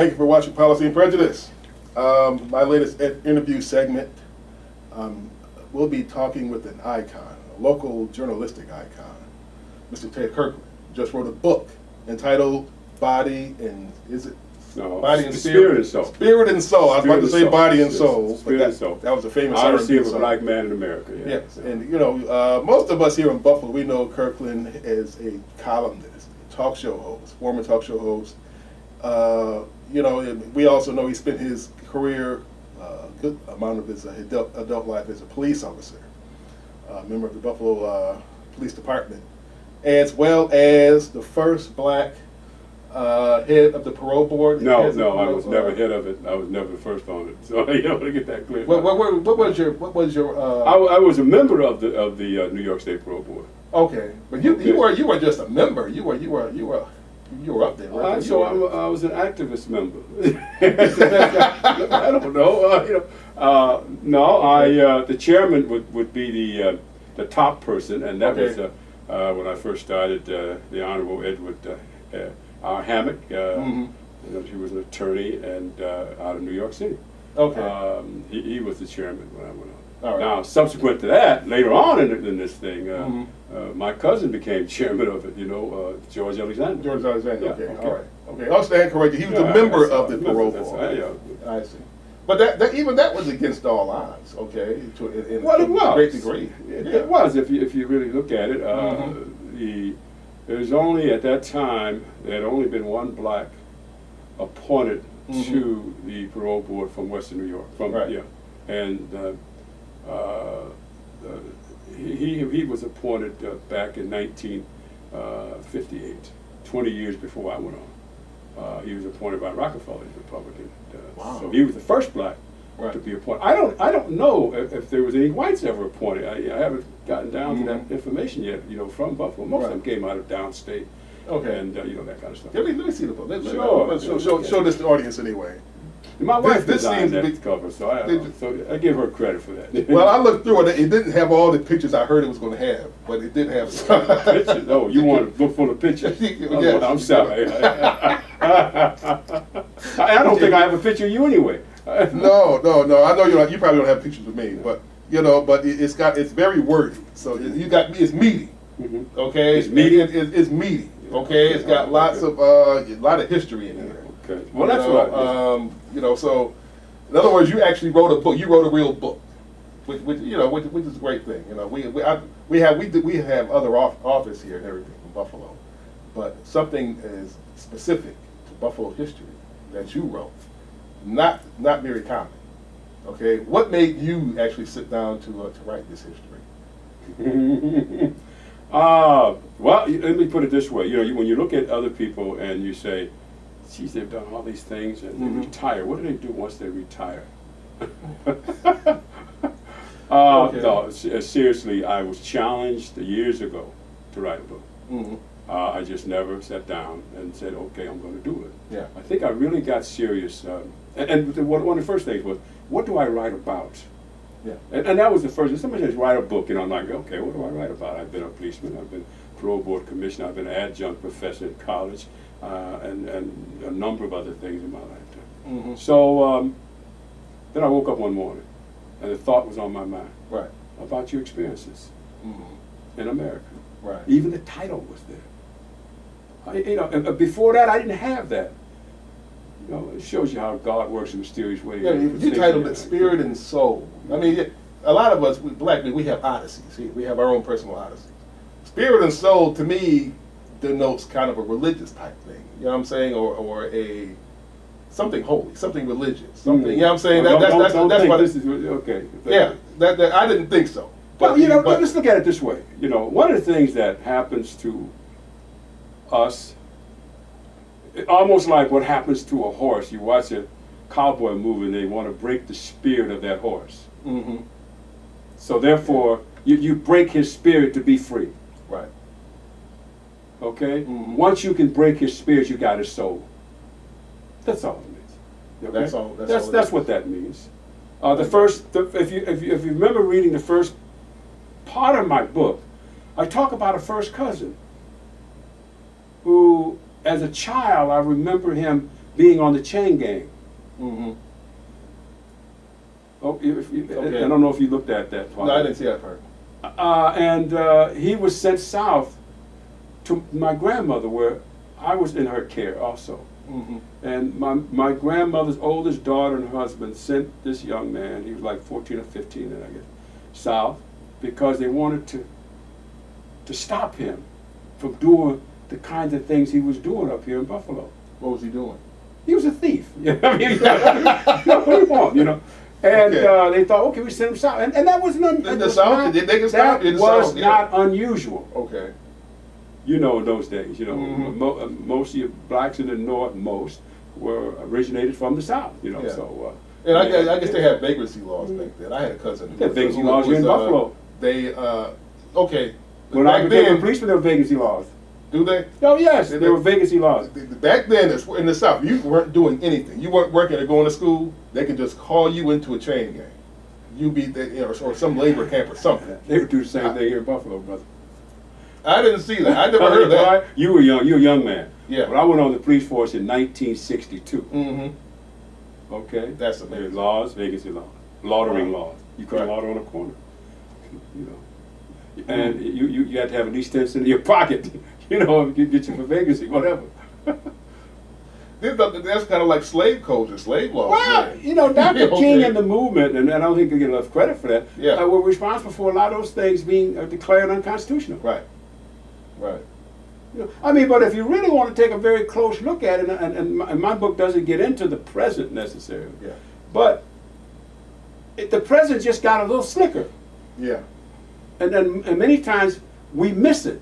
Thank you for watching Policy and Prejudice. My latest interview segment, we'll be talking with an icon, a local journalistic icon, Mr. Ted Kirkland. Just wrote a book entitled Body and, is it? No, Body and Spirit and Soul. Spirit and Soul. I was about to say Body and Soul. Spirit and Soul. That was a famous Odyssey of a song. Black Man in America. Yeah. Yes, and you know, most of us here in Buffalo, we know Kirkland as a columnist, talk show host, former talk show host. You know, we also know he spent his career, good amount of his adult life as a police officer, member of the Buffalo Police Department, as well as the first black head of the parole board. No, I was never head of it. I was never the first on it. So you know, to get that clear. What was your? I was a member of the New York State Parole Board. Okay, but you were just a member. You were up there. Right? I was an activist member. I don't know. No, the chairman would be the top person, and that was when I first started. The Honorable Edward R. Hammock. You know, he was an attorney and out of New York City. Okay. He was the chairman when I went on. All right. Now, subsequent to that, later on in this thing, my cousin became chairman of it. You know, George Alexander. George Alexander. Yeah, Okay. All right. Okay. I'll stand corrected. He was a member of the parole board. I see. But that was against all odds. Okay. In a great degree. It was, if you really look at it. There was only at that time there had only been one black appointed to the parole board from Western New York. And he was appointed back in 1958, 20 years before I went on. He was appointed by Rockefeller's Republican. Wow. So he was the first black to be appointed. I don't know if there was any whites ever appointed. I haven't gotten down to that information yet. You know, from Buffalo, most of them came out of downstate. Okay. And you know, that kind of stuff. Let me see the book. Sure. Show this to the audience anyway. My wife This designed seems to that cover, so I give her credit for that. Well, I looked through it. It didn't have all the pictures I heard it was going to have, but it did have some. Pictures? Oh, you want a book full of pictures? Yes. I'm sorry. I don't think I have a picture of you anyway. No. I know you probably don't have pictures of me, but you know, but it's very wordy. So it's meaty. Okay, it's meaty. It's meaty. Okay, it's got lots of a lot of history in here. Okay. Well, that's right. You know, so in other words, you actually wrote a book. You wrote a real book, which is a great thing. You know, we have other authors here and everything from Buffalo, but something is specific to Buffalo history that you wrote, not very common. Okay, what made you actually sit down to write this history? Well, let me put it this way. You know, when you look at other people and you say, geez, they've done all these things and they retire. What do they do once they retire? No, seriously, I was challenged years ago to write a book. I just never sat down and said, okay, I'm going to do it. Yeah. I think I really got serious. And one of the first things was, what do I write about? Yeah. And that was the first. Somebody says, write a book, and I'm like, okay, what do I write about? I've been a policeman, I've been parole board commissioner, I've been an adjunct professor in college, and a number of other things in my lifetime. So then I woke up one morning, and the thought was on my mind. Right. About your experiences in America. Right. Even the title was there. You know, and before that, I didn't have that. You know, it shows you how God works in mysterious ways. Yeah, you titled it Spirit and Soul. I mean, a lot of us, black men, we have odysseys. We have our own personal odysseys. Spirit and soul, to me, denotes kind of a religious type thing. You know what I'm saying? Or a something holy, something religious. Something. You know what I'm saying? That's what this is okay. Yeah, that I didn't think so. But you know, let's look at it this way. You know, one of the things that happens to us, almost like what happens to a horse. You watch a cowboy movie and they want to break the spirit of that horse. So therefore, you break his spirit to be free. Right. Okay? Once you can break his spirit, you got his soul. That's all it means. Okay? That's what that means. If you remember reading the first part of my book, I talk about a first cousin who, as a child, I remember him being on the chain gang. Mm-hmm. Oh, Okay. I don't know if you looked at that part. No, I didn't see that part. And he was sent south to my grandmother, where I was in her care also. Mm-hmm. And my grandmother's oldest daughter and husband sent this young man, he was like 14 or 15 then, I guess, south, because they wanted to stop him from doing the kinds of things he was doing up here in Buffalo. What was he doing? He was a thief. You know, I mean, what do you want, you know? And Okay. they thought, okay, we send him south. And that was not, In the South? They can stop you in that the was South, yeah. not unusual. Okay. You know, in those days, you know, Mhm. most of you blacks in the North, most were originated from the South, you know, Yeah. so. And I guess they had vagrancy laws back then. I had a cousin who They had was- vagrancy who laws here in was, Buffalo. They, okay. When I Back became a then, policeman, there were vacancy laws. do they? Oh, yes, Did there they- were vacancy laws. Back then, in the South, you weren't doing anything. You weren't working or going to school. They could just call you into a chain gang. You be there, you know, or some labor camp or something. They would do the same thing here in Buffalo, brother. I didn't see that. I never heard of that. Boy, you were young, you were a young man. Yeah. But I went on the police force in 1962, Mm-hmm. okay? That's There amazing. were laws, vacancy laws, laundering Wow. laws. You couldn't Right. lauder on a corner, you know. And you had to have at least 10 cents in your pocket, you know, if you get you for vacancy, whatever. That's kind of like slave culture, slave laws. Well, yeah. you know, Dr. Okay. King and the movement, and I don't think they get enough credit for that, Yeah. were responsible for a lot of those things being declared unconstitutional. Right. Right. You know, I mean, but if you really want to take a very close look at it, and my book doesn't get into the present necessarily, Yeah. but the present just got a little slicker. Yeah. And many times we miss it,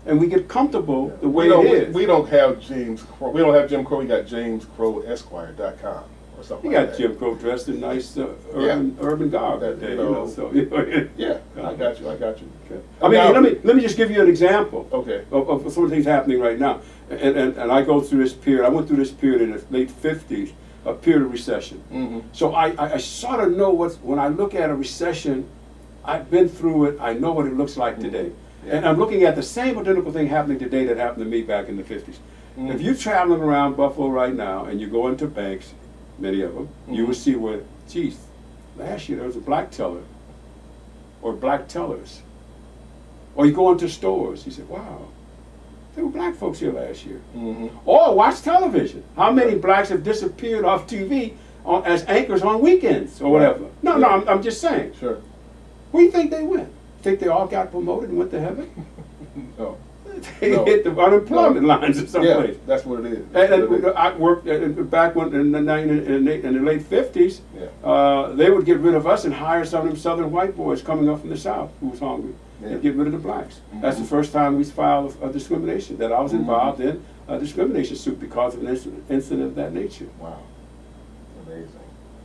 and we get comfortable the way we it is. We don't have James Crow. We don't have Jim Crow. We got JamesCrowEsquire.com or something. You like got that. Jim Crow dressed in nice urban garb That, today, you you know. know. So you know, Yeah, I got you. Okay. I And mean, now- let me just give you an example Okay. of some of the things happening right now. And I go through this period. I went through this period in the late 50s, a period of recession. Mm-hmm. So I sort of know when I look at a recession, I've been through it. I know what it looks like today. Yeah. And I'm looking at the same identical thing happening today that happened to me back in the 50s. Mhm. If you're traveling around Buffalo right now and you go into banks, many of them, you will see where, geez, last year there was a black teller or black tellers. Or you go into stores, you say, wow, there were black folks here last year. Mm-hmm. Or watch television. How many blacks have disappeared off TV as anchors on weekends or whatever? No, I'm just saying. Sure. Where do you think they went? Think they all got promoted and went to heaven? No. They No. hit the unemployment lines or someplace. Yeah, that's what it is. And That's what it is. I worked back when in the late 50s. Yeah. They would get rid of us and hire some of them southern white boys coming up from the South who was hungry, Yeah. and get rid of the blacks. That's the Mhm. first time we filed a discrimination, that I was Mhm. involved in a discrimination suit because of an incident of that nature. Wow. Amazing.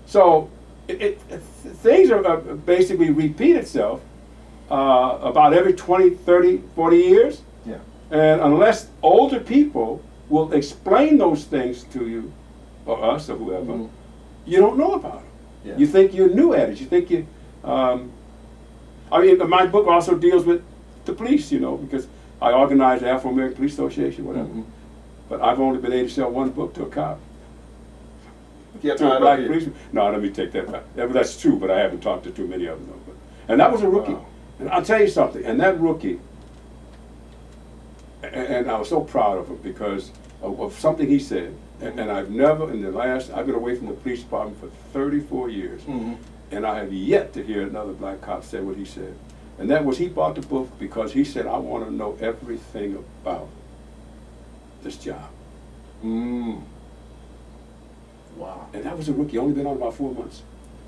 So things are basically repeat itself about every 20, 30, 40 years. Yeah. And unless older people will explain those things to you, or us, or whoever, Mhm. you don't know about them. Yeah. You think you're new at it. You think you. I mean, my book also deals with the police, you know, because I organized the Afro American Police Association, whatever. Mhm. But I've only been able to sell one book to a cop. Get To a out black of here. policeman. No, let me take that back. Yeah, but that's true, but I haven't talked to too many of them. Though. And that was a rookie. Wow. And I'll tell you something, and that rookie, and I was so proud of him because of something he said. And I've never, I've been away from the police department for 34 years. Mhm. And I have yet to hear another black cop say what he said. And that was, he bought the book because he said, I want to know everything about this job. Mm. Wow. And that was a rookie, only been on about 4 months.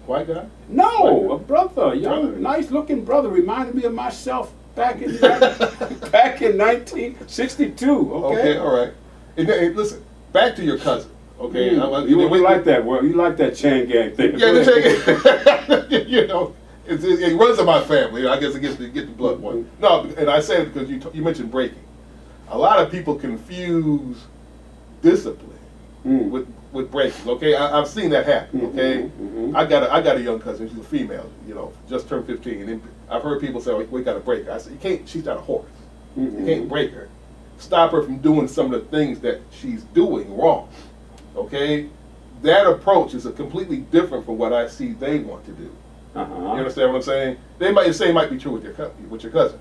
White guy? No, a brother, a young, Brother. nice looking brother, reminded me of myself back in back in 1962. Okay, all right. Hey, listen, back to your cousin. Okay. You like that word? You like that chain gang thing? Yeah, the thing, you know, it runs in my family. I guess it gets the blood one. No, and I say it because you mentioned breaking. A lot of people confuse discipline with breaking. Okay, I've seen that happen. Okay, I got a young cousin. She's a female. You know, just turned 15. And I've heard people say, "We got to break her." I said, "You can't. She's not a horse. You can't break her. Stop her from doing some of the things that she's doing wrong. Okay, that approach is a completely different from what I see they want to do. You understand what I'm saying? They might say might be true with your cousin.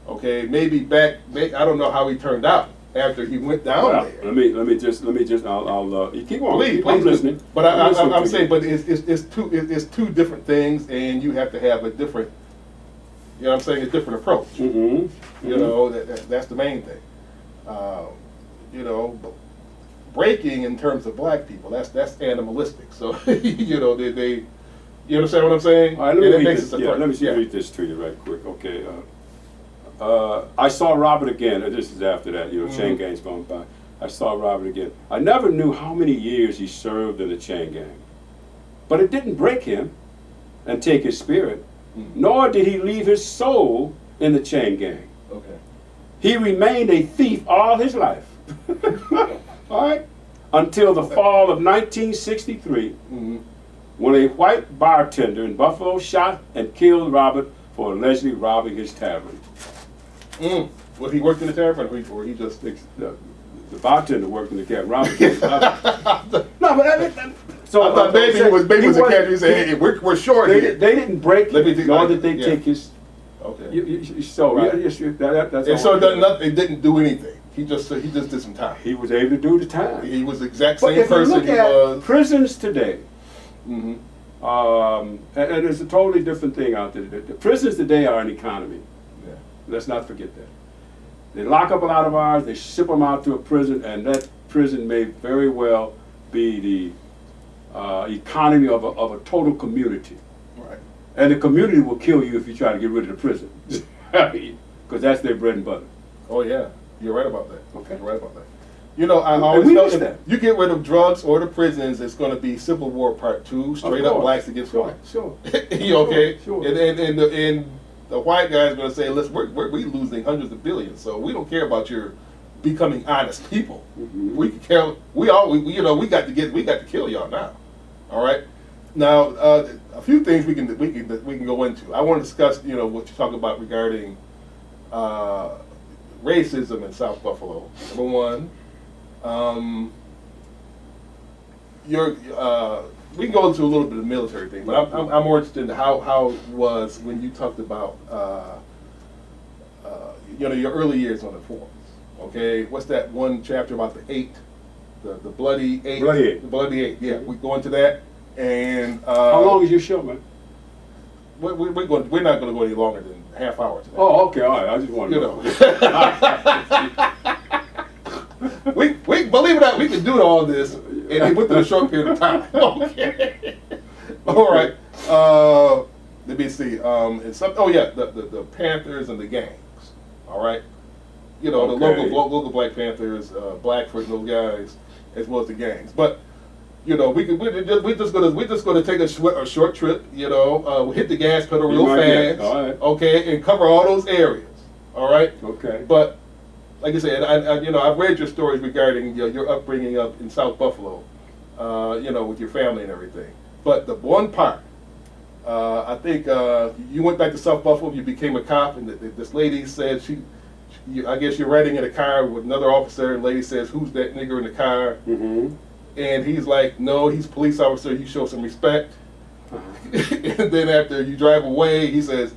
Okay, maybe I don't know how he turned out after he went down Well, there. let me just, you keep on. Please, I'm please, listening. but listening I'm to saying, you. but it's two different things, and you have to have a different, you know what I'm saying, a different approach. Mm-hmm. You know, that's the main thing. You know, breaking in terms of black people, that's animalistic. So you know, they you understand what I'm saying? All right, let me And it read makes this. us a Yeah, threat. let me Yeah. read this to you right quick. Okay. I saw Robert again. And this is after that. You know, chain gang's gone by. I saw Robert again. I never knew how many years he served in the chain gang, but it didn't break him and take his spirit, nor did he leave his soul in the chain gang. Okay. He remained a thief all his life. All right? Until the fall of 1963, when a white bartender in Buffalo shot and killed Robert for allegedly robbing his tavern. Well, he worked in the tavern, or he just The bartender worked in the tavern. Robert killed Robert. No, but so I thought maybe he was a cat. He said, "Hey, we're short They here." didn't break Let me him, think nor like did they it, yeah. take his. Okay. So Right. that's And all so I'm saying. it didn't do anything. He just did some time. He was able to do the time. He was the exact But same if you person look he at was. prisons today, Hmm. and it's a totally different thing out there. The prisons today are an economy. Yeah. Let's not forget that. They lock up a lot of ours, they ship them out to a prison, and that prison may very well be the economy of a total community. Right. And the community will kill you if you try to get rid of the prison. Because that's their bread and butter. Oh yeah, you're right about that. Okay. You're right about that. You know, I And always we felt missed if that. you get rid of drugs or the prisons, it's going to be Civil War Part 2, straight up course. blacks against Sure, whites. sure. You okay? Sure. And the white guy's going to say, "Listen, we losing hundreds of billions, so we don't care about your becoming honest people. We can care. We got to kill y'all now. All right. Now, a few things we can go into. I want to discuss, you know, what you talk about regarding racism in South Buffalo. Number one, we can go into a little bit of the military thing, but I'm more interested in how it was when you talked about you know, your early years on the force. Okay, what's that one chapter about the 8, the bloody 8? Bloody 8. The bloody 8. Yeah, we go into that. And How long is your show, man? we're not going to go any longer than a half hour today. Oh, okay, all right. I just wanted You to know. we believe it or not, we can do all this and within a short period of time. Okay. All right. Let me see. The Panthers and the gangs. All right. You know, Okay. the local Black Panthers, Blackfoot, and those guys, as well as the gangs. But you know, we're just gonna take a short trip. You know, hit the gas pedal real fast. All right. Okay, and cover all those areas. All right. Okay. But like I said, I've read your stories regarding your upbringing up in South Buffalo. You know, with your family and everything. But the one part, I think you went back to South Buffalo. You became a cop, and this lady said I guess you're riding in a car with another officer, and the lady says, "Who's that nigger in the car?" Mm-hmm. And he's like, "No, he's a police officer. You show some respect." And then after you drive away, he says,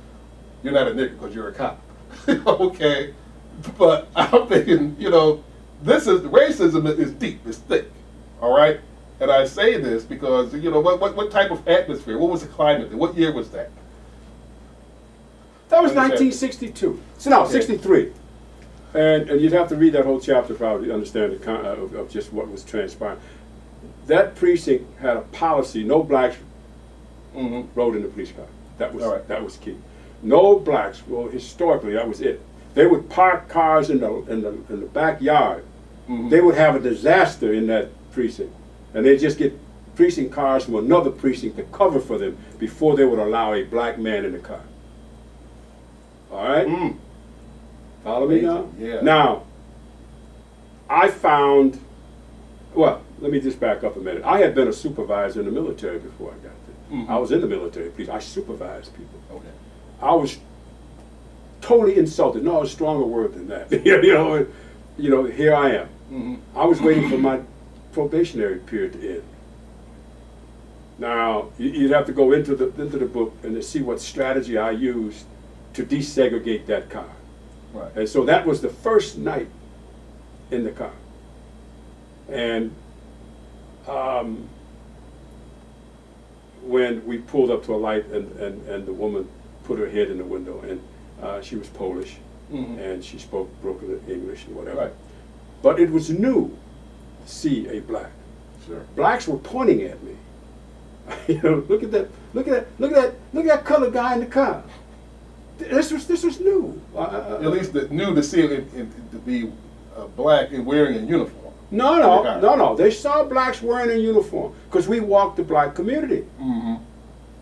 "You're not a nigger because you're a cop." Okay, but I'm thinking, you know, racism is deep, it's thick. All right, and I say this because you know what type of atmosphere? What was the climate? What year was that? That was 1962. So no, Okay. 63. And you'd have to read that whole chapter probably to understand of just what was transpiring. That precinct had a policy: no blacks Mm-hmm. rode in the police car. That was All right. that was key. No blacks. Well, historically, that was it. They would park cars in the backyard. Mm-hmm. They would have a disaster in that precinct, and they'd just get precinct cars from another precinct to cover for them before they would allow a black man in the car. All right? Mm. Follow me now? Yeah. Now, I found, well, let me just back up a minute. I had been a supervisor in the military before I got there. Mhm. I was in the military, please. I supervised people. Okay. I was totally insulted. No, a stronger word than that. You know, here I am. Mm-hmm. I was waiting for my probationary period to end. Now, you'd have to go into the book and to see what strategy I used to desegregate that car. Right. And so that was the first night in the car. And when we pulled up to a light and the woman put her head in the window, and she was Polish, and she spoke broken English and whatever. Right. But it was new to see a black. Sure. Blacks were pointing at me. You know, look at that colored guy in the car. This was new. At least new to see it to be black and wearing a uniform. No. They saw blacks wearing a uniform because we walked the black community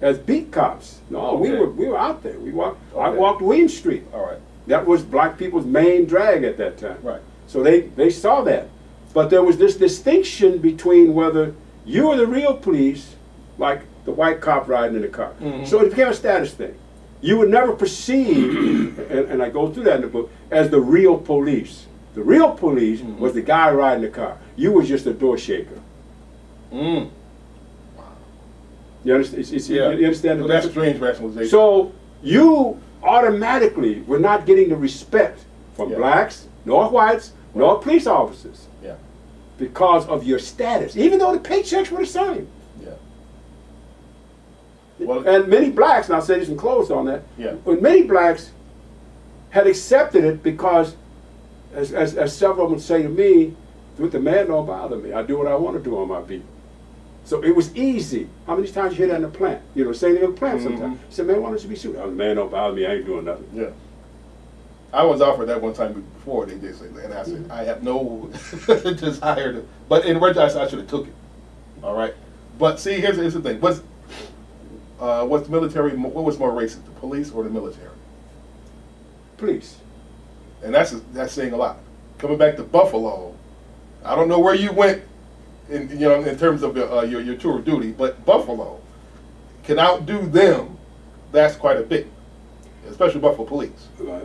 as beat cops. No, we were out there. We walked. I walked Weem Street. All right. That was black people's main drag at that time. Right. So they saw that, but there was this distinction between whether you were the real police, like the white cop riding in the car. So it became a status thing. You would never perceive, and I go through that in the book, as the real police. The real police was the guy riding the car. You was just a door shaker. You understand? You understand? So that's a strange rationalization. So you automatically were not getting the respect from blacks, nor whites, nor police officers. Yeah. Because of your status, even though the paychecks were the same. Yeah. Well, And many blacks, and I'll say this in close on that, Yeah. but many blacks had accepted it because, as several would say to me, the man don't bother me. I do what I want to do on my beat. So it was easy. How many times you hear that in the plant? You know, saying in the plant sometimes. You say, man, why don't you be shooting? Oh, the man don't bother me. I ain't doing nothing. Yeah. I was offered that one time before they did say that, and I said, I have no desire to, but in retrospect, I should have took it. All right. But see, here's the thing. What's the military, what was more racist, the police or the military? Police. And that's saying a lot. Coming back to Buffalo, I don't know where you went in terms of your tour of duty, but Buffalo can outdo them. That's quite a bit, especially Buffalo police. Right.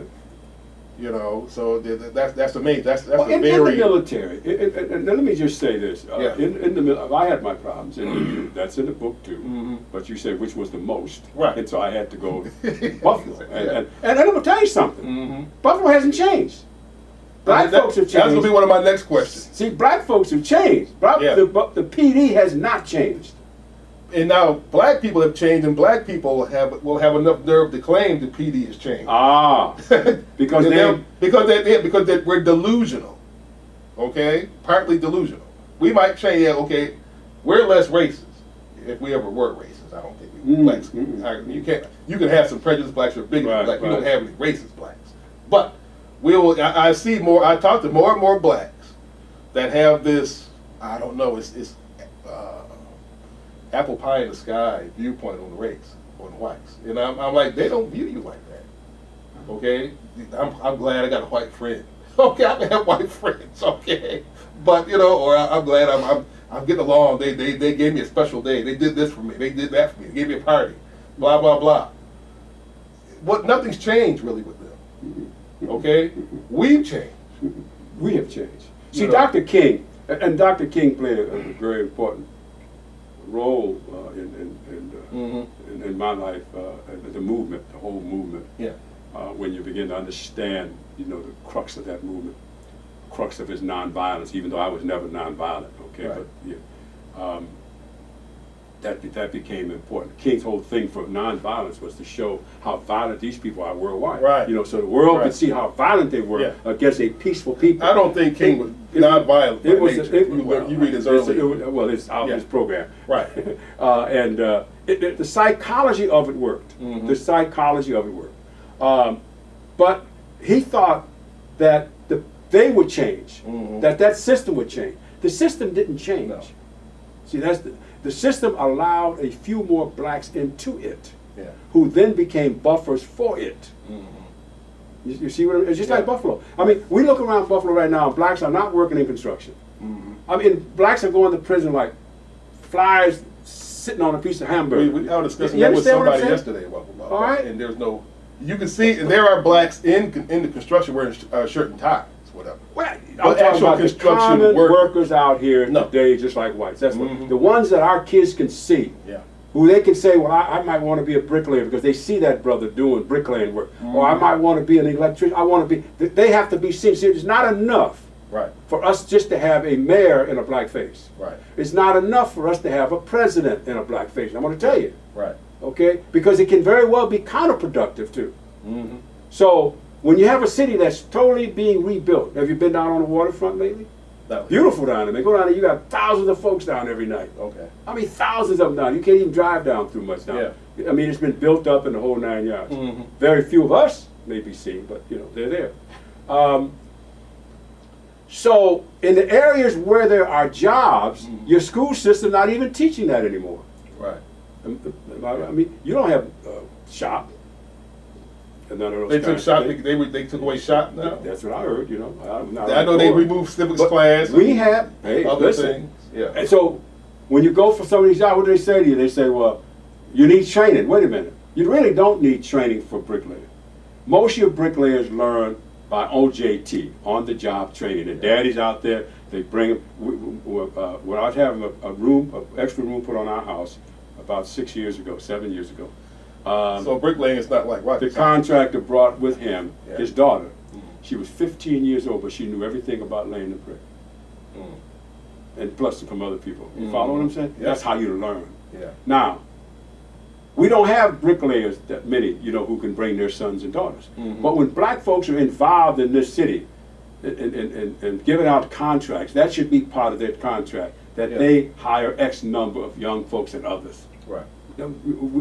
You know, so that's amazing. That's Well, a in the very military, and let me just say this. Yeah. In the I had my problems, and that's in the book too. But you said which was the most, Right. and so I had to go Buffalo. Yeah. And I'm gonna tell you something. Buffalo hasn't changed. Black folks have changed. That's gonna be one of my next questions. See, black folks have changed. Yeah. The PD has not changed. And now black people have changed, and black people will have enough nerve to claim the PD has changed. Because we're delusional. Okay, partly delusional. We might say, yeah, okay, we're less racist if we ever were racist. I don't think we blacks. You can't. You can have some prejudiced blacks or bigoted Right, blacks. We right. don't have any racist blacks. But I see more. I talk to more and more blacks that have this. I don't know. It's apple pie in the sky viewpoint on the race, on whites. And I'm like, they don't view you like that. Okay? I'm glad I got a white friend. Okay, I can have white friends, okay? But, or I'm glad I'm getting along. They gave me a special day. They did this for me. They did that for me. They gave me a party. Blah, blah, blah. Nothing's changed really with them. Okay? We've changed. We have changed. See, Dr. King, and Dr. King played a very important role in my life, the movement, the whole movement. Yeah. When you begin to understand, the crux of that movement, crux of his nonviolence, even though I was never nonviolent, okay? Right. But that became important. King's whole thing for nonviolence was to show how violent these people are worldwide. Right. So the world Right. could see how violent they were against a peaceful people. I don't think King was nonviolent by nature. You read his early. It's out of his program. Right. The psychology of it worked. The psychology of it worked. But he thought that they would change, that system would change. The system didn't change. No. See, the system allowed a few more blacks into it, Yeah. who then became buffers for it. You see what I mean? It's just like Buffalo. I mean, we look around Buffalo right now, and blacks are not working in construction. I mean, blacks are going to prison like flies sitting on a piece of hamburger. I was discussing You that with understand what I'm somebody saying? yesterday about All right. and there's no. You can see, and there are blacks in the construction wearing shirt and ties whatever. Well, I'm But talking actual about the construction common work- workers out here No. today, just like whites. That's Mhm. what, the ones that our kids can see, Yeah. who they can say, well, I might want to be a bricklayer because they see that brother doing bricklaying work, or I Mhm. might want to be an electrician. I want to be. They have to be seen. See, it's not enough Right. for us just to have a mayor in a black face. Right. It's not enough for us to have a president in a black face. I'm going to tell you, Right. okay, because it can very well be counterproductive too. Mm-hmm. So when you have a city that's totally being rebuilt, have you been down on the waterfront lately? Beautiful down there, man. Go down there, you got thousands of folks down every night. Okay. I mean, thousands of them down. You can't even drive down through much now. Yeah. I mean, it's been built up in the whole 9 yards. Mhm. Very few of us may be seen, but you know, they're there. So in the areas where there are jobs, Mhm. your school system not even teaching that anymore. Right. I mean, you don't have shop and none of those They took kinds shop. of things. They took away shop now. That's what I heard. You know, I'm not I know on they board. removed civics But class. We have, hey, other listen. things. Yeah. And so when you go for some of these jobs, what do they say to you? They say, well, you need training. Wait a minute. You really don't need training for bricklaying. Most of your bricklayers learn by OJT, on the job training. And daddy's out there, they bring them. When I was having a room, an extra room put on our house about 7 years ago. So bricklaying is not like The rocket science. contractor brought with him Yeah. his daughter. Mhm. She was 15 years old, but she knew everything about laying the brick. Mm. And plus from other people. You Mhm. follow what I'm saying? Yeah. That's how you learn. Yeah. Now, we don't have bricklayers that many, you know, who can bring their sons and daughters. Mhm. But when black folks are involved in this city and giving out contracts, that should be part of their contract, that Yeah. they hire X number of young folks and others. Right. You know,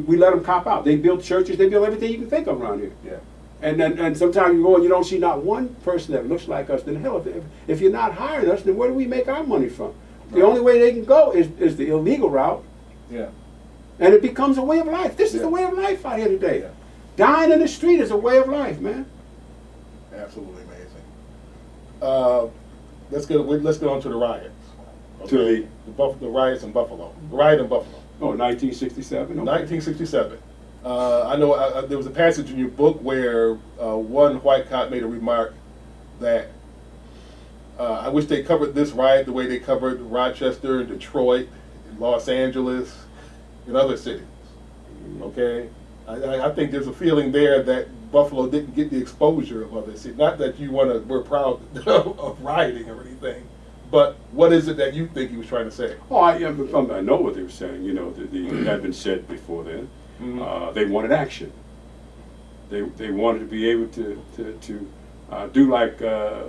we let them cop out. They build churches, they build everything you can think of around here. Yeah. And sometimes you go and you don't see not one person that looks like us. Then hell, if you're not hiring us, then where do we make our money from? The Right. only way they can go is the illegal route. Yeah. And it becomes a way of life. This is Yeah. the way of life out here today. Yeah. Dying in the street is a way of life, man. Absolutely amazing. Let's get on to the riots. To the riots in Buffalo. The riot in Buffalo. Oh, 1967? Okay. 1967. I know there was a passage in your book where one white cop made a remark that I wish they covered this riot the way they covered Rochester, Detroit, Los Angeles, and other cities. Okay? I think there's a feeling there that Buffalo didn't get the exposure of other cities. Not that we're proud of rioting or anything, but what is it that you think he was trying to say? Oh, I know what they were saying. You know, it had been said before then. Mhm. They wanted action. They wanted to be able to do like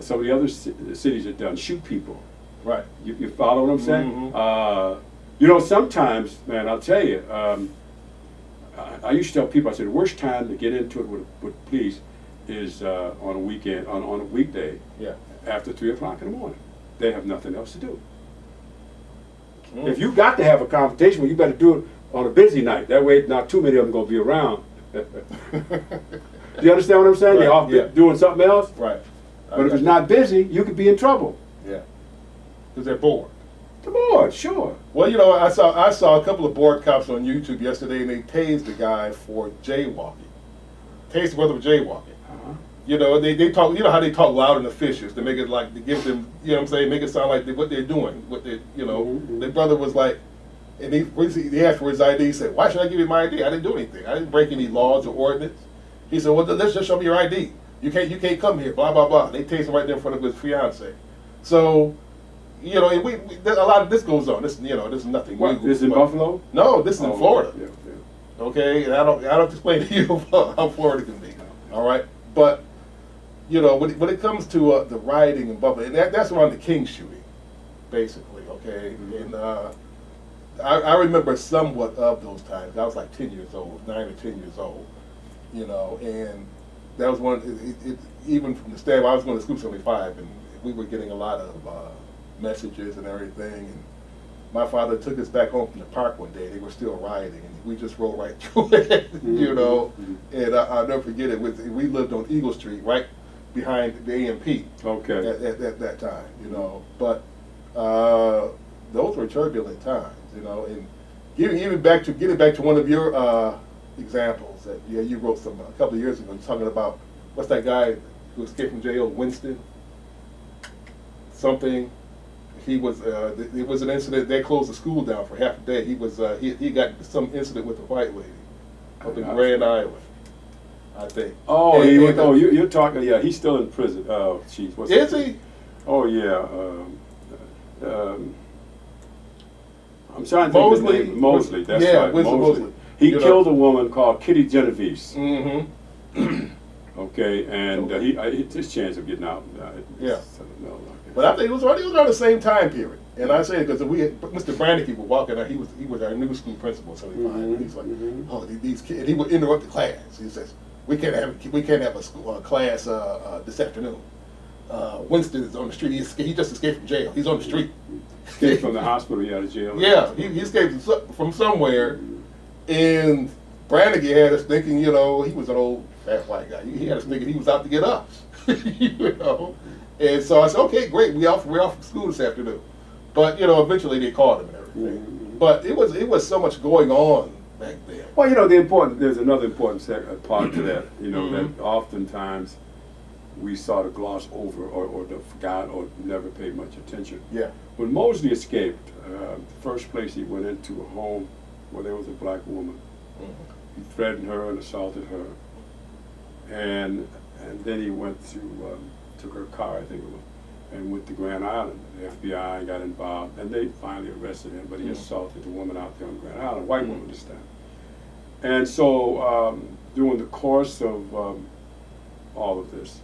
some of the other cities have done, shoot people. Right. You follow what I'm saying? Mhm. You know, sometimes, man, I'll tell you, I used to tell people, I said, the worst time to get into it with police is on a weekend, on a weekday, Yeah. after 3 o'clock in the morning. They have nothing else to do. Mm. If you got to have a confrontation, well, you better do it on a busy night. That way, not too many of them going to be around. Do you understand what I'm saying? They're Right, off yeah. doing something else. Right. But if it's not busy, you could be in trouble. Yeah. Because they're bored. Come on, sure. Well, you know, I saw a couple of board cops on YouTube yesterday, and they tased the guy for jaywalking. Tased the brother for jaywalking. Uh-huh. You know, they talk. You know how they talk loud in the fishes to make it like to give them. You know what I'm saying? Make it sound like what they're doing. What they, you know, Mhm. the brother was like, and he asked for his ID. He said, "Why should I give you my ID? I didn't do anything. I didn't break any laws or ordinance." He said, "Well, let's just show me your ID. You can't come here." Blah blah blah. They tased him right there in front of his fiance. So, you know, and a lot of this goes on. This, you know, this is nothing What, new. this in but- Buffalo? No, this is in Oh, Florida. Yeah, yeah. Okay, and I don't explain to you how Florida can be. All right, but you know when it comes to the rioting in Buffalo, and that's around the King shooting, basically. Okay, Mhm. and I remember somewhat of those times. I was like 10 years old, 9 or 10 years old. You know, and that was one. Even from the staff, I was going to School 75, and we were getting a lot of messages and everything. And my father took us back home from the park one day. They were still rioting, and we just rolled right through it, you know. And I'll never forget it. We lived on Eagle Street, right behind the AMP Okay. at that time, you know. But those were turbulent times, you know. And getting back to one of your examples that you wrote a couple of years ago, talking about what's that guy who escaped from jail, Winston. something. He was. It was an incident. They closed the school down for half a day. He was. He got some incident with a white lady up in Grand Island, I think. Oh, And- you're talking. Yeah, he's still in prison. Oh, jeez. Is he? Oh yeah. I'm trying to think of Mosley? his name. Mosley. That's Yeah, right. Winston Mosley. He You know- killed a woman called Kitty Genovese. Mm-hmm. Okay, and his chance of getting out. Yeah. No, But I think it was around the same time period. And I say it because Mr. Brannicky was walking out. He was our new school principal in '75. Mhm, He's like, mhm. oh, these kids. And he would interrupt the class. He says, we can't have a school class this afternoon. Winston is on the street. He just escaped from jail. He's on the street. Escaped from the hospital, he out of jail. Yeah, he escaped from somewhere, and Brannicky had us thinking, he was an old fat white guy. He had us thinking he was out to get us, And so I said, okay, great, we're off from school this afternoon. But eventually they called him and everything. Mhm. But it was so much going on back then. Well, there's another important part to that. That oftentimes we sort of gloss over or forgot or never paid much attention. Yeah. When Mosley escaped, the first place he went into a home where there was a black woman. Mhm. He threatened her and assaulted her, and then he went to took her car, I think it was, and went to Grand Island. The FBI got involved, and they finally arrested him. But he assaulted the woman out there on Grand Island, white woman this time. And so during the course of all of this,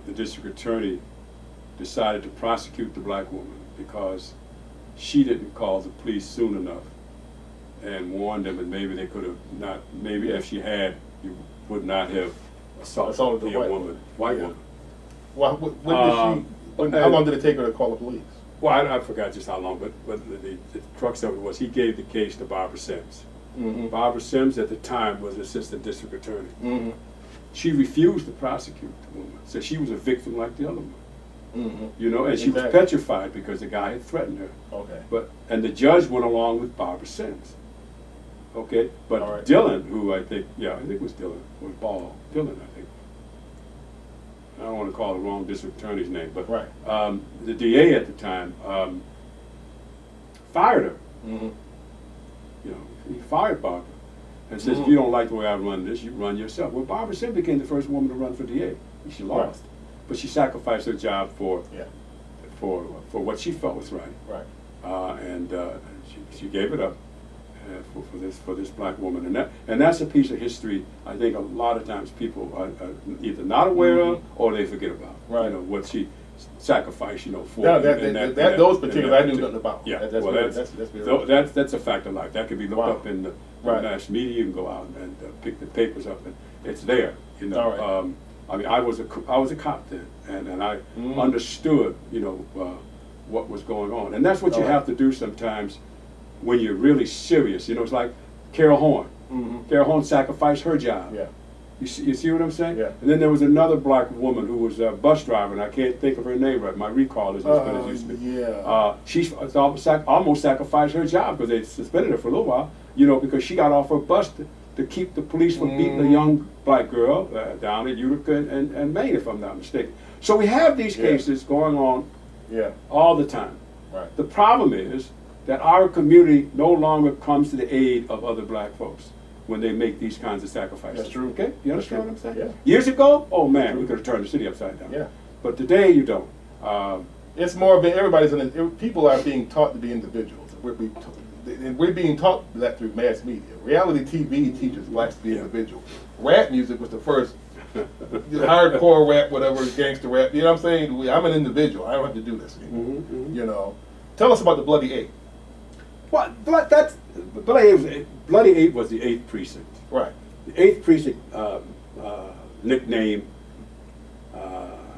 the district attorney decided to prosecute the black woman because she didn't call the police soon enough and warned them, and maybe they could have not. Maybe if she had, you would not have assaulted the the white woman. woman. White Yeah. woman. Well, how long did it take her to call the police? Well, I forgot just how long, but the crux of it was he gave the case to Barbara Sims. Mm-hmm. Barbara Sims at the time was assistant district attorney. Mm-hmm. She refused to prosecute the woman, said she was a victim like the other one. Mm-hmm. And she was Exactly. petrified because the guy had threatened her. Okay. And the judge went along with Barbara Sims. Okay, but All right. Dylan, who I think it was Dylan, was Ball. Dylan, I think. I don't want to call the wrong district attorney's name, but Right. the DA at the time fired her. Mm-hmm. He fired Barbara and says, if you don't like the way I run this, you run yourself. Well, Barbara Sims became the first woman to run for DA. She lost, but she sacrificed her job for what she felt was right. Right. And she gave it up for this black woman, and that's a piece of history I think a lot of times people are either not aware of or they forget about. Right. What she sacrificed, for. No, those in particulars that I knew particular- nothing about. Yeah, That's well, very- that's very- that's a fact of life. That could be looked Wow. up in the Right. mass media. You can go out and pick the papers up, and it's there. All right. I mean, I was a cop then, and I Mhm. understood, what was going on, and that's what you All right. have to do sometimes when you're really serious. It's like Carol Horn. Mm-hmm. Carol Horn sacrificed her job. Yeah. You see what I'm saying? Yeah. And then there was another black woman who was a bus driver, and I can't think of her name right. My recall isn't as good as it used to be. Yeah. She almost sacrificed her job because they suspended her for a little while, because she got off her bus to keep the police from beating a young black girl down in Utica and Maine, if I'm not mistaken. So we have these Yeah. cases going on Yeah. all the time. Right. The problem is that our community no longer comes to the aid of other black folks when they make these kinds of sacrifices. That's true. Okay? You That's understand true. what I'm saying? Yeah. Years ago, oh man, we could have turned the city upside down. Yeah. But today you don't. It's more of people are being taught to be individuals. We're being taught that through mass media. Reality TV teaches blacks to be Yeah. individuals. Rap music was the first hardcore rap, whatever, gangster rap. You know what I'm saying? I'm an individual. I don't have to do this anymore. Mhm. Tell us about the Bloody Eight. Well, Bloody Eight was the 8th precinct. Right. The 8th precinct nickname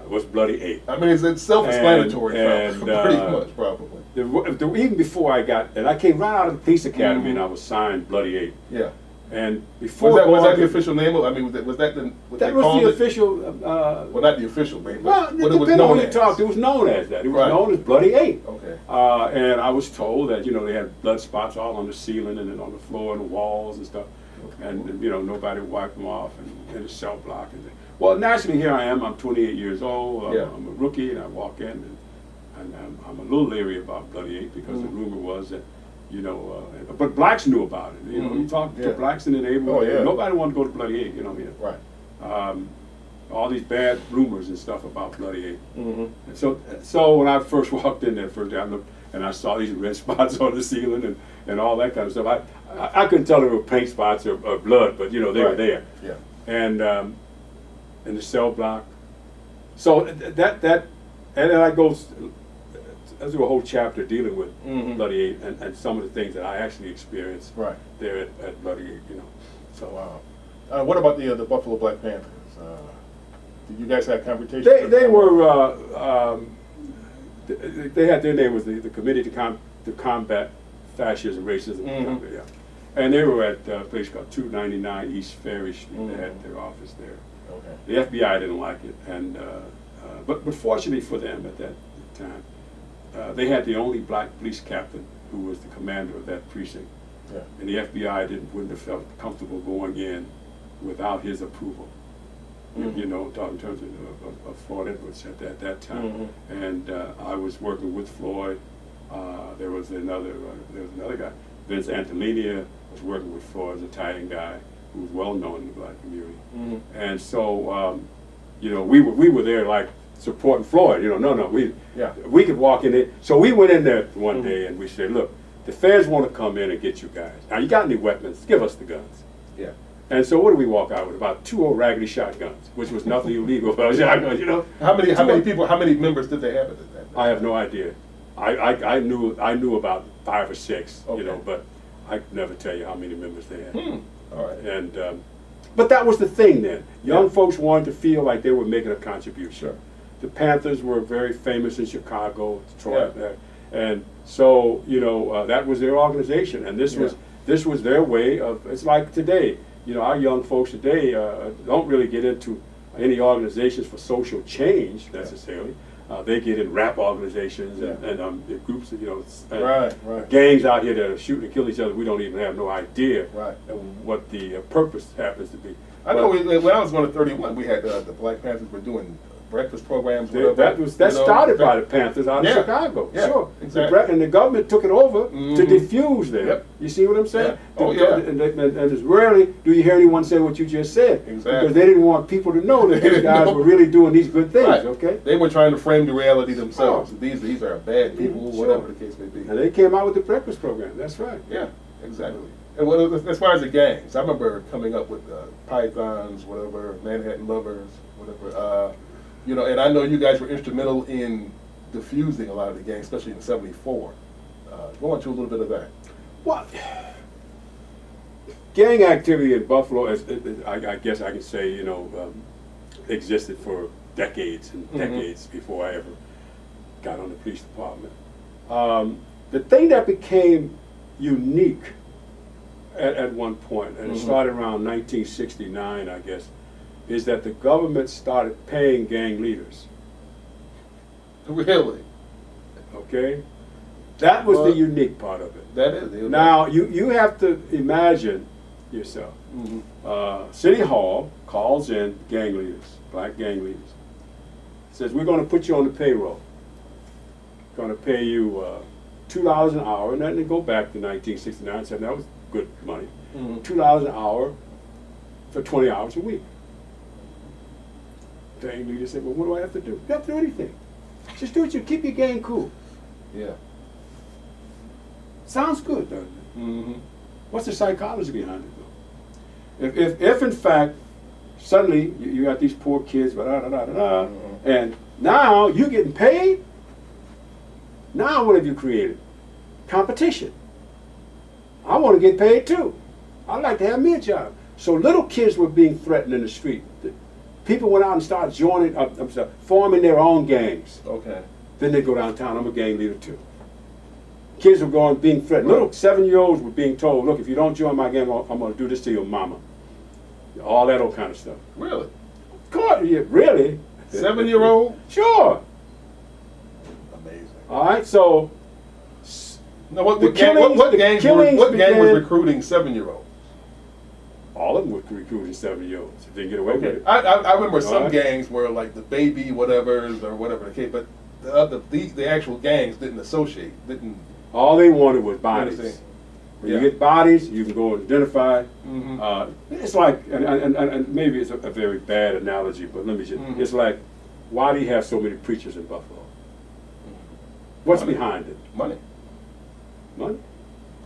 was Bloody Eight. I mean, it's self-explanatory, And- pretty much, probably. Even before I came right out of the police academy, Mhm. and I was signed Bloody Eight. Yeah. And before Was that going the official name? Was that what that they was called the it? official. Well, not the official name, Well, but it what it was depended on known who you as. talked to. It was known as that. It was Right. known as Bloody Eight. Okay. And I was told that they had blood spots all on the ceiling and then on the floor and the walls and stuff, and nobody wiped them off in the cell block. Well, naturally, here I am. I'm 28 years old. I'm, Yeah. I'm a rookie, and I walk in, and I'm a little leery about Bloody Eight because the Mhm. rumor was that, you know, but blacks knew about it. You know, Mhm. you talk to Yeah. blacks in the neighborhood. Oh, yeah. Nobody wanted to go to Bloody Eight. You know, Right. um, all these bad rumors and stuff about Bloody Eight. Mm-hmm. And so when I first walked in there first day, I looked and I saw these red spots on the ceiling and all that kind of stuff. I couldn't tell if it were paint spots or blood, but you know they were Right. there. Yeah. And in the cell block. So that and then I go through a whole chapter dealing with Mhm. Bloody Eight and some of the things that I actually experienced Right. there at Bloody Eight. You know. So Wow. What about the Buffalo Black Panthers? Did you guys have conversations? they were. They had their name was the Committee to Combat Fascism, Racism, Mhm. yeah. And they were at a place called 299 East Ferry Street. They Mhm. had their office there. Okay. The FBI didn't like it, and but fortunately for them at that time, they had the only black police captain who was the commander of that precinct, Yeah. and the FBI wouldn't have felt comfortable going in without his approval. Mhm. You know, in terms of Floyd Edwards at that time, Mhm. and I was working with Floyd. There was another guy, Vince Antolinea, was working with Floyd, an Italian guy who was well known in the black community. Mhm. And so, you know, we were there like supporting Floyd. You know, Yeah. we could walk in there. So we went in there one Mhm. day and we said, look, the feds want to come in and get you guys. Now you got any weapons? Give us the guns. Yeah. And so what did we walk out with? About 2 old raggedy shotguns, which was nothing illegal about shotguns, you know. How many people? How many members did they have at that? I have no idea. I knew about 5 or 6, you know, Okay. but I could never tell you how many members they had. Hmm. All right. And but that was the thing then. Young Yeah. folks wanted to feel like they were making a contribution. Sure. The Panthers were very famous in Chicago, Detroit, Yeah. and so you know that was their organization, and this was their way of. It's like today, you know, our young folks today don't really get into any organizations for social change necessarily. They get in rap organizations and groups, you know, and Right. gangs out here that are shooting and killing each other. We don't even have no idea Right. of what the purpose happens to be. I know when I was going to 31, we had the Black Panthers were doing breakfast programs. That started by the Panthers out of Yeah. Chicago. Yeah, Sure. exactly. And the government took it over to Mhm. diffuse them. Yep. You see what I'm saying? Yeah. Oh, yeah. And it's rarely do you hear anyone say what you just said. Exactly. Because they didn't want people to know that these guys were really doing these good things, Right. okay? They were trying to frame the reality themselves. Oh. These are bad people, Sure. whatever the case may be. And they came out with the breakfast program. That's right. Yeah, exactly. And as far as the gangs, I remember coming up with Pythons, whatever, Manhattan Lovers, whatever. You know, and I know you guys were instrumental in diffusing a lot of the gangs, especially in '74. Go into a little bit of that. Well, gang activity in Buffalo, I guess I can say, you know, existed for decades and Mhm. decades before I ever got on the police department. The thing that became unique at one point, and it Mhm. started around 1969, I guess, is that the government started paying gang leaders. Really? Okay? That was Well, the unique part of it. That is. Now, you have to imagine yourself. Mhm. City Hall calls in gang leaders, black gang leaders. Says, we're going to put you on the payroll. Going to pay you $2 an hour, and then they go back to 1969 and said that was good money. Mhm. $2 an hour for 20 hours a week. The gang leader said, well, what do I have to do? You don't have to do anything. Just do what you keep your gang cool. Yeah. Sounds good, doesn't it? Mm-hmm. What's the psychology behind it, though? If in fact, suddenly you got these poor kids, Mhm. and now you're getting paid, now what have you created? Competition. I want to get paid too. I'd like to have me a job. So little kids were being threatened in the street. People went out and started forming their own gangs. Okay. Then they go downtown, I'm a gang leader too. Kids were being threatened. Little 7-year-olds were being told, look, if you don't join my gang, I'm going to do this to your mama. All that old kind of stuff. Really? Of course, yeah, really? 7-year-old? Sure. Amazing. All right, so No, what The gang killings was began- recruiting 7-year-olds? All of them were recruiting 7-year-olds. If they didn't get away with Okay. it. I remember some Alright. gangs were like the baby whatevers or whatever the case, but the actual gangs didn't associate, didn't. All they wanted was bodies. understand? When Yeah. you get bodies, you can go and identify. Mhm. It's like, and maybe it's a very bad analogy, but let me just, Mhm. it's like, why do you have so many preachers in Buffalo? What's Money. behind it? Money, Money?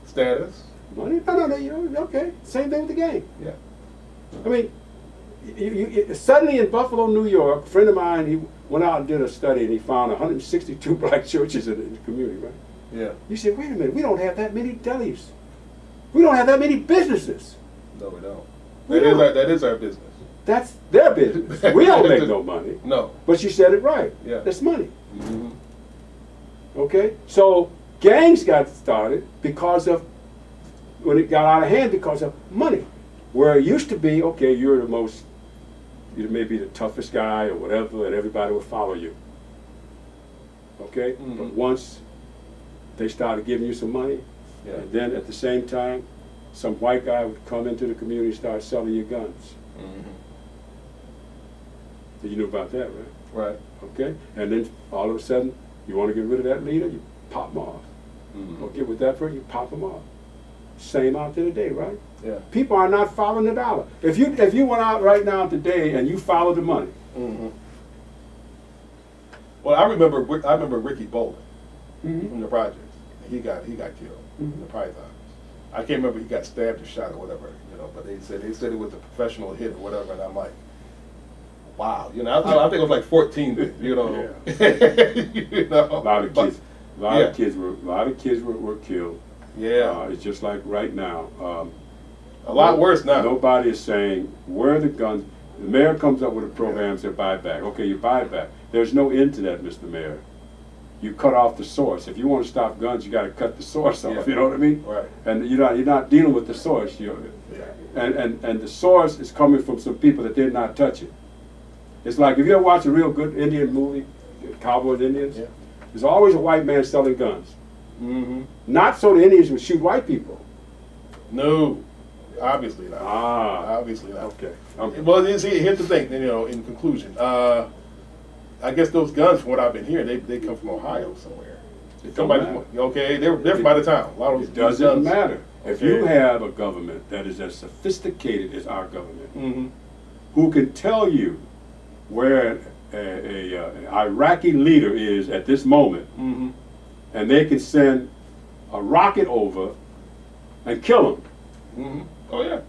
status. Money? No, okay. Same thing with the game. Yeah. I mean, suddenly in Buffalo, New York, a friend of mine, he went out and did a study and he found 162 black churches in the community, right? Yeah. You say, wait a minute, we don't have that many delis. We don't have that many businesses. No, we don't. We don't. That is our business. That's their business. We don't make no money. No. But you said it right. Yeah. It's money. Mm-hmm. Okay? So gangs got started because of, when it got out of hand, because of money. Where it used to be, okay, you're the most, you may be the toughest guy or whatever, and everybody will follow you. Okay? Mhm. But once they started giving you some money, Yeah. and then at the same time, some white guy would come into the community and start selling you guns. Mm-hmm. You knew about that, right? Right. Okay? And then all of a sudden, you want to get rid of that leader, you pop them off. Mm-hmm. Okay, with that person, you pop them off. Same out there today, right? Yeah. People are not following the dollar. If you went out right now today and you followed the money, Mm-hmm. Well, I remember Ricky Bolton from the projects. He got killed in the pythons. I can't remember he got stabbed or shot or whatever, but they said it was a professional hit or whatever, and I'm like, wow, I think it was like 14 then, Yeah. A a lot of but- kids, a lot of kids were killed. Yeah, It's just like right now. a lot worse now. Nobody is saying where are the guns. The mayor comes up with a program to buy back. Okay, you buy it back. There's no end to that, Mr. Mayor. You cut off the source. If you want to stop guns, you got to cut the source off. Yeah. You know what I mean? Right. And you're not dealing with the source. And the source is coming from some people that did not touch it. It's like if you ever watch a real good Indian movie, Cowboys Indians. Yeah. There's always a white man selling guns. Mm-hmm. Not so the Indians would shoot white people. No, obviously not. Obviously not. Okay. Well, here's the thing. In conclusion, I guess those guns, from what I've been hearing, they come from Ohio somewhere. It don't matter. Okay, they're from out of town. A lot of It those doesn't guns. matter. If Okay. you have a government that is as sophisticated as our government, Mm-hmm. who can tell you where an Iraqi leader is at this moment, Mm-hmm. and they can send a rocket over and kill him. Mm-hmm. Oh yeah.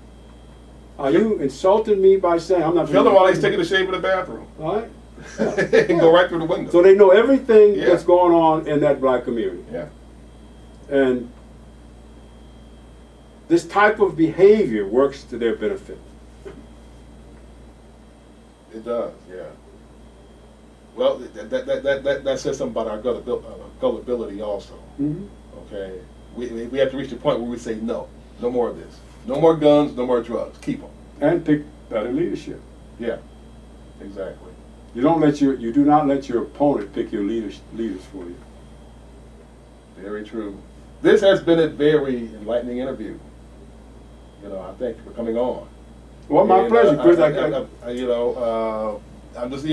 Are you insulting me by saying I'm not? Kill them while he's taking a shave in the bathroom. All right. And go right through the window. So they know everything Yeah. that's going on in that black community. Yeah. And this type of behavior works to their benefit. It does. Yeah. Well, that says something about our gullibility also. Mm-hmm. Okay. We have to reach the point where we say no more of this. No more guns, no more drugs. Keep them. And pick better leadership. Yeah. Exactly. You do not let your opponent pick your leaders for you. Very true. This has been a very enlightening interview. I thank you for coming on. Well, my And, pleasure, Chris. I'm just,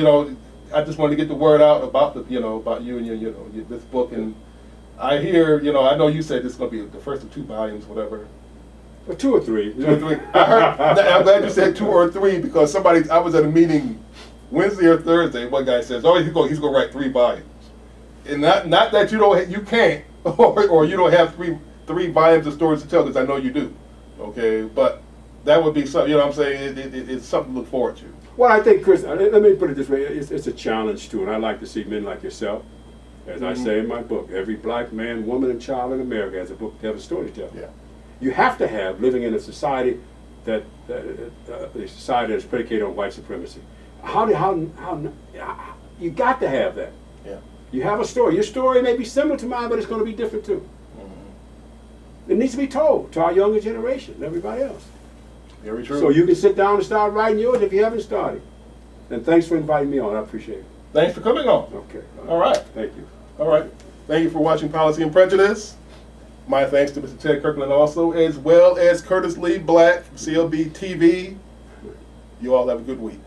I just wanted to get the word out about about you and your this book. And I hear, I know you said this is going to be the first of 2 volumes, whatever. Or 2 or 3. 2 or 3. I heard. I'm glad you said 2 or 3 because I was at a meeting Wednesday or Thursday. One guy says, "Oh, he's going to write 3 volumes," and not that you can't, or you don't have three volumes of stories to tell, because I know you do. Okay, but that would be something. What I'm saying? It's something to look forward to. Well, I think, Chris, let me put it this way. It's a challenge, too, and I like to see men like yourself. As I say in my book, every black man, woman, and child in America has a book to have a story to tell. Yeah. You have to have, living in a society a society that's predicated on white supremacy. You got to have that. Yeah. You have a story. Your story may be similar to mine, but it's going to be different, too. It needs to be told to our younger generation and everybody else. Very true. So you can sit down and start writing yours if you haven't started. And thanks for inviting me on. I appreciate it. Thanks for coming on. Okay. All right. Thank you. All right. Thank you for watching Policy and Prejudice. My thanks to Mr. Ted Kirkland also, as well as Curtis Lee Black from CLB TV. You all have a good week.